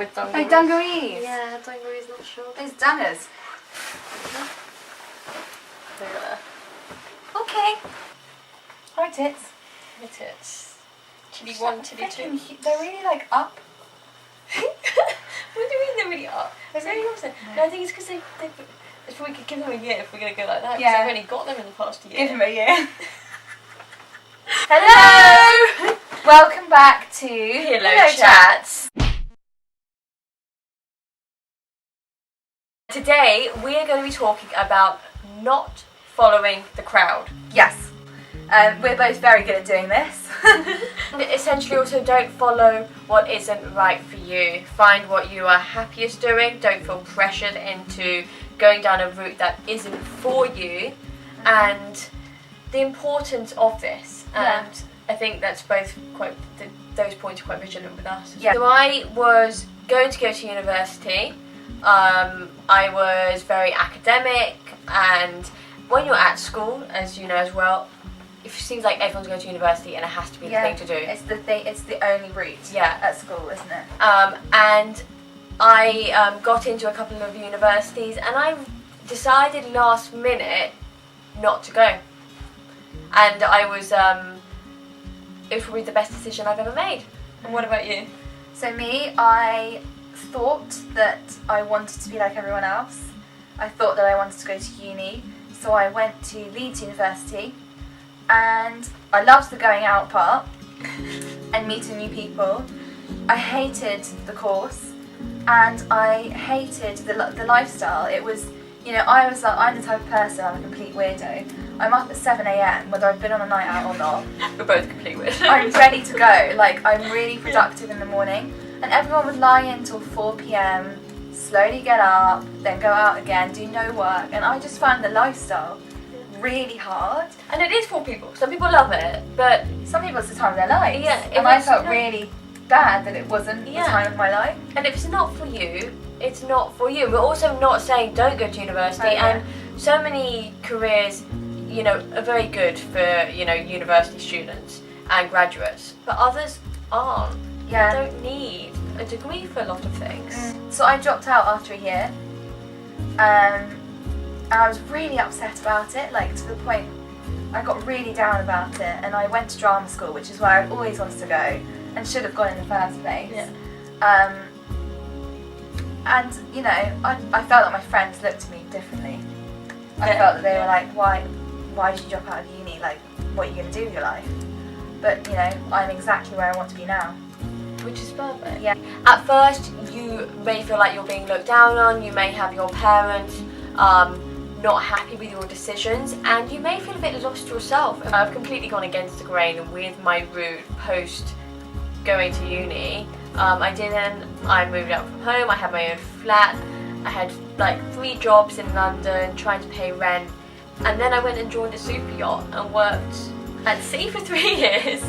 with dungarees. Oh, dungarees. Yeah, dungarees, not sure. Those dungers. Look at that. Okay. Hi tits. Look at it. Titty 1, titty 2. They're really like up. What do you mean they're really up? They're really really upset. No, I think it's because they if we could give them a year if we're going to go like that. Yeah. I've only got them in the past year. Give them a year. Hello! Welcome back to Hello, Chats. Today we are going to be talking about not following the crowd. Yes. We're both very good at doing this. And essentially also don't follow what isn't right for you. Find what you are happiest doing. Don't feel pressured into going down a route that isn't for you. And the importance of this. And I think that's both those points are quite vigilant with us. Yeah. So I was going to go to university. I was very academic, and when you're at school, as you know as well, it seems like everyone's going to university and it has to be the thing to do. It's the thing. It's the only route. Yeah. At school, isn't it? And I got into a couple of universities, and I decided last minute not to go. And I was, it was probably the best decision I've ever made. And what about you? So me, I thought that I wanted to be like everyone else. I thought that I wanted to go to uni, so I went to Leeds University, and I loved the going out part and meeting new people. I hated the course, and I hated the lifestyle. It was, you know, I'm the type of person, I'm a complete weirdo. I'm up at 7 AM, whether I've been on a night out or not. We're both complete weirdos. I'm ready to go. Like, I'm really productive in the morning. And everyone would lie in till 4 PM, slowly get up, then go out again, do no work. And I just found the lifestyle really hard. And it is for people. Some people love it, but some people, it's the time of their lives. Yeah, and I felt really bad that it wasn't the time of my life. And if it's not for you, it's not for you. We're also not saying don't go to university. Oh, yeah. And so many careers, you know, are very good for, you know, university students and graduates, but others aren't. Yeah. You don't need a degree for a lot of things. So I dropped out after a year, and I was really upset about it, like to the point I got really down about it, and I went to drama school, which is where I always wanted to go and should have gone in the first place. Yeah. And you know, I felt that my friends looked at me differently. I felt that they were like, why did you drop out of uni? Like, what are you going to do with your life? But you know, I'm exactly where I want to be now. Which is perfect. Yeah. At first, you may feel like you're being looked down on. You may have your parents not happy with your decisions, and you may feel a bit lost yourself. I've completely gone against the grain with my route post going to uni. I moved out from home. I had my own flat. I had like 3 jobs in London, trying to pay rent, and then I went and joined a super yacht and worked at sea for 3 years.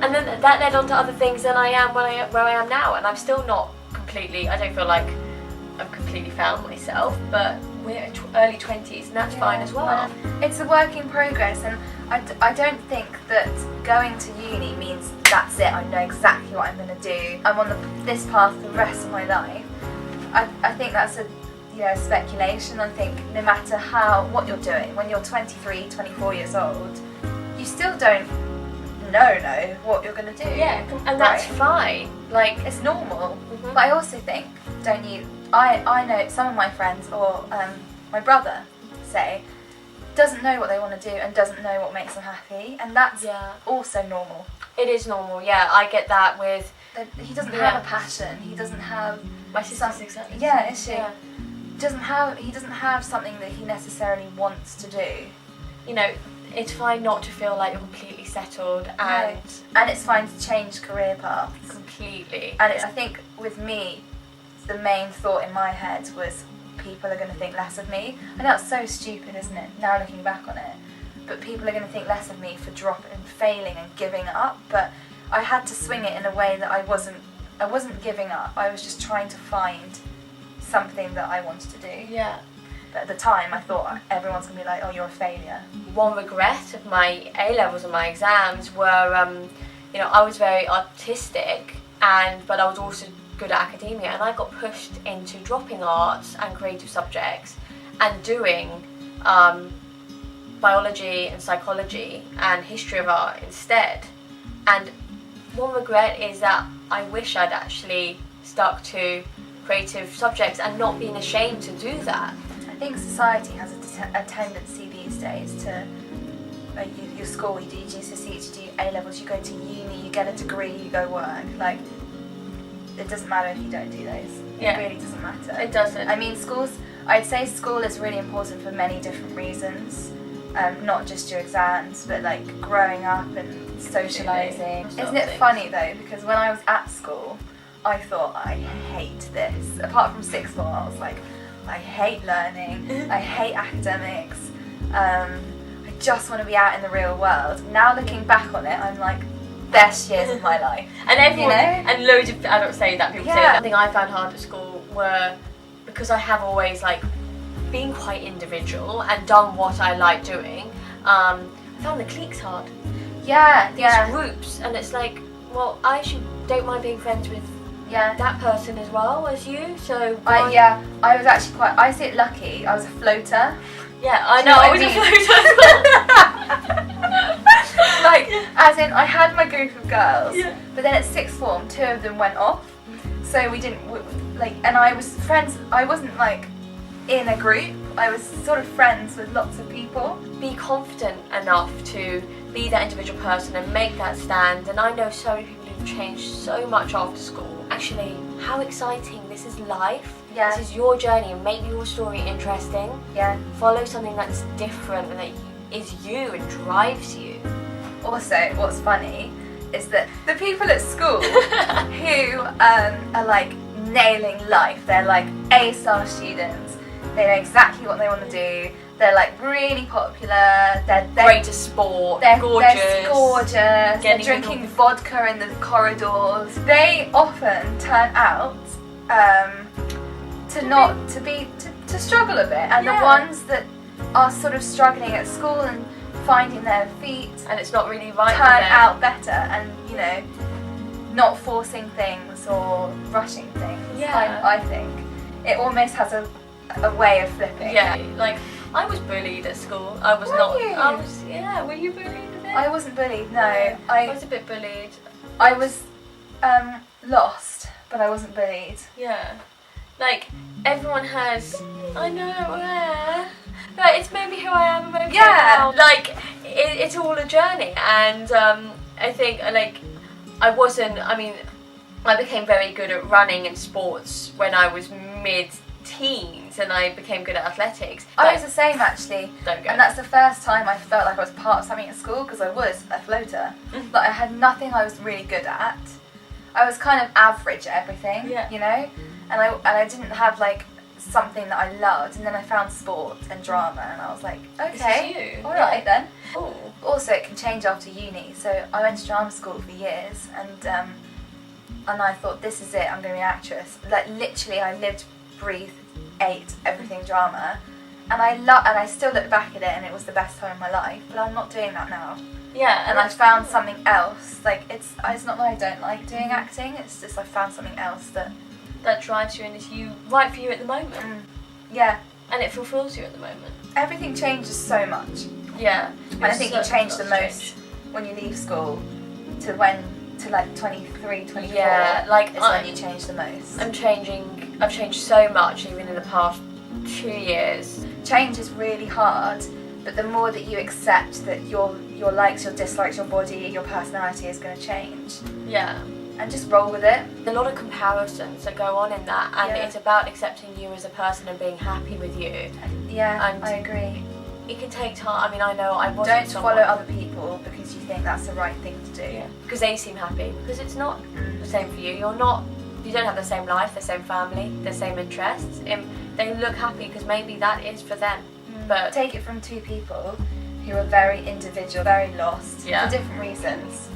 And then that led on to other things than I am where I am now, and I'm still not completely, I don't feel like I'm completely found myself, but we're early 20s and that's fine as well. It's a work in progress, and I don't think that going to uni means that's it, I know exactly what I'm going to do, I'm on this path for the rest of my life. I think that's a speculation. I think no matter what you're doing, when you're 23, 24 years old, you still don't know what you're going to do. Yeah, and that's fine. Like, it's normal. But I also think, I know some of my friends, or my brother, say, doesn't know what they want to do and doesn't know what makes them happy, and that's also normal. It is normal, yeah, I get that with... He doesn't have a passion, he doesn't have... My sister's exactly. Yeah, is she? Yeah. He doesn't have something that he necessarily wants to do. You know, it's fine not to feel like you're completely settled, and it's fine to change career paths. Completely. And I think with me, the main thought in my head was people are going to think less of me. I know it's so stupid, isn't it, now looking back on it, but people are going to think less of me for dropping and failing and giving up. But I had to swing it in a way that I wasn't giving up, I was just trying to find something that I wanted to do. Yeah. But at the time I thought everyone's going to be like, oh, you're a failure. One regret of my A-levels and my exams were, you know, I was very artistic, but I was also good at academia, and I got pushed into dropping arts and creative subjects and doing biology and psychology and history of art instead. And one regret is that I wish I'd actually stuck to creative subjects and not been ashamed to do that. I think society has a tendency these days to, your school, you do GCSEs, you do A-levels, you go to uni, you get a degree, you go work. Like, it doesn't matter if you don't do those. Yeah. It really doesn't matter. It doesn't. I mean, I'd say school is really important for many different reasons. Not just your exams, but like growing up and socialising. Isn't it funny though, because when I was at school, I thought, I hate this. Apart from sixth form, I was like, I hate learning, I hate academics, I just want to be out in the real world. Now looking back on it, I'm like, best years of my life. And everyone, you know? And loads of adults say that, people say that. The thing I found hard at school were, because I have always like been quite individual and done what I like doing, I found the cliques hard. These groups, and it's like, well, I actually don't mind being friends with that person as well as you, so I was actually I say it lucky, I was a floater. Yeah, I know, I was a floater as well. Like, as in, I had my group of girls, but then at sixth form, 2 of them went off, so we didn't, like, and I was friends, I wasn't like in a group, I was sort of friends with lots of people. Be confident enough to be that individual person and make that stand, and I know so many people who've changed so much after school. Actually, how exciting, this is life, this is your journey, and make your story interesting. Follow something that's different and that is you and drives you. Also, what's funny is that the people at school who are like nailing life, they're like A-star students, they know exactly what they want to do, they're like really popular, they're great at sport, they're gorgeous, they're drinking vodka in the corridors. They often turn out to struggle a bit, and the ones that are sort of struggling at school and finding their feet, and it's not really right, turn out better, and you know, not forcing things or rushing things. I think it almost has a way of flipping. Like, I was bullied at school. I was not. You? I was. Were you bullied a bit? I wasn't bullied. No, I was a bit bullied. I was lost, but I wasn't bullied. Like, everyone has. I know. But it's maybe who I am. I'm okay now. Like, it's all a journey, and I think like I wasn't. I mean, I became very good at running and sports when I was mid-teens, and I became good at athletics. I was the same actually, and that's the first time I felt like I was part of something at school, because I was a floater. Like, I had nothing I was really good at. I was kind of average at everything, you know, and I didn't have like something that I loved, and then I found sport and drama, and I was like, okay, alright then. Ooh. Also, it can change after uni, so I went to drama school for years, and I thought, this is it, I'm going to be an actress. Like, literally, I lived, breathed, ate everything drama, and I still look back at it, and it was the best time of my life, but I'm not doing that now. And I found something else. Like, it's not that I don't like doing acting, it's just I found something else that drives you and is right for you at the moment. And it fulfills you at the moment. Everything changes so much. And I think you change the most when you leave school to like 23, 24. Like, is when you change the most. I've changed so much even in the past 2 years. Change is really hard, but the more that you accept that your likes, your dislikes, your body, your personality is going to change. And just roll with it. A lot of comparisons that go on in that, and it's about accepting you as a person and being happy with you. And I agree. It can take time. I mean, I know I wasn't. Don't follow other people because you think that's the right thing to do. Because they seem happy. Because it's not the same for you. You don't have the same life, the same family, the same interests. They look happy because maybe that is for them. But take it from 2 people who are very individual, very lost for different reasons.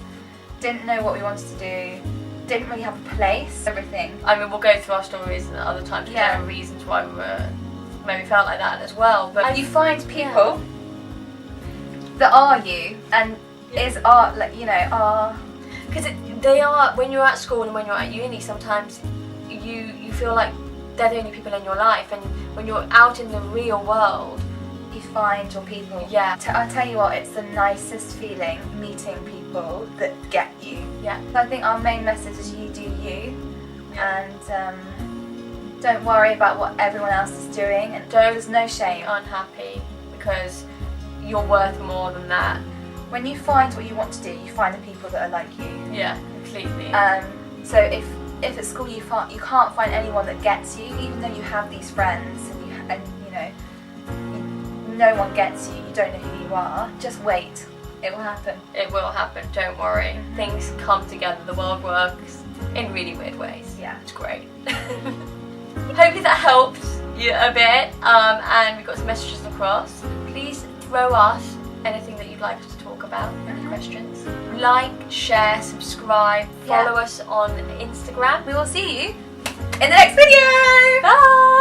Didn't know what we wanted to do, didn't really have a place, everything. I mean, we'll go through our stories at other times. There are reasons why we maybe felt like that as well. But you find people that are you and are, like, you know, are... Because they are, when you're at school and when you're at uni, sometimes you feel like they're the only people in your life, and when you're out in the real world, you find your people. Yeah. I'll tell you what, it's the nicest feeling meeting people that get you. Yeah. So I think our main message is you do you, and don't worry about what everyone else is doing, and there's no shame. Be unhappy, because you're worth more than that. When you find what you want to do, you find the people that are like you. Yeah, completely. So if at school you can't find anyone that gets you, even though you have these friends and you know no one gets you, you don't know who you are, just wait. It will happen. It will happen, don't worry. Mm-hmm. Things come together, the world works in really weird ways. Yeah. It's great. Hopefully that helped you a bit, and we got some messages across. Please throw us anything that you'd like us to talk about, any questions. Like, share, subscribe, follow us on Instagram. We will see you in the next video! Bye!